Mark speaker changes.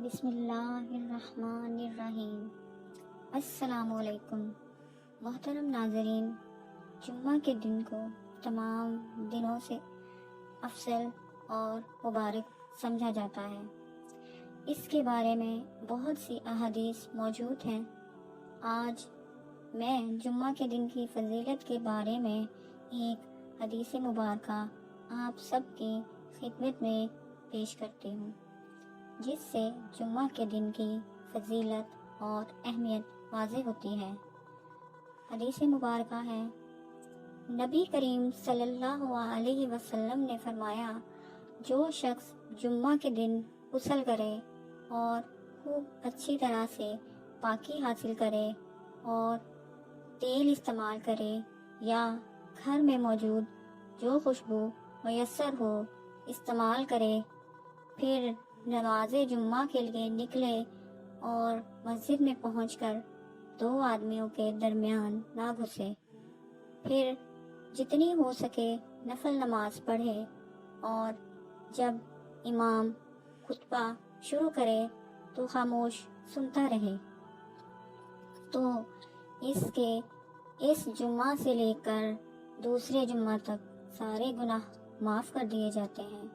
Speaker 1: بسم اللہ الرحمن الرحیم۔ السلام علیکم محترم ناظرین، جمعہ کے دن کو تمام دنوں سے افضل اور مبارک سمجھا جاتا ہے۔ اس کے بارے میں بہت سی احادیث موجود ہیں۔ آج میں جمعہ کے دن کی فضیلت کے بارے میں ایک حدیث مبارکہ آپ سب کی خدمت میں پیش کرتی ہوں، جس سے جمعہ کے دن کی فضیلت اور اہمیت واضح ہوتی ہے۔ حدیث مبارکہ ہے، نبی کریم صلی اللہ علیہ وسلم نے فرمایا، جو شخص جمعہ کے دن غسل کرے اور خوب اچھی طرح سے پاکی حاصل کرے اور تیل استعمال کرے یا گھر میں موجود جو خوشبو میسر ہو استعمال کرے، پھر نماز جمعہ کے لیے نکلے اور مسجد میں پہنچ کر دو آدمیوں کے درمیان نہ گھسے، پھر جتنی ہو سکے نفل نماز پڑھے اور جب امام خطبہ شروع کرے تو خاموش سنتا رہے، تو اس جمعہ سے لے کر دوسرے جمعہ تک سارے گناہ معاف کر دیے جاتے ہیں۔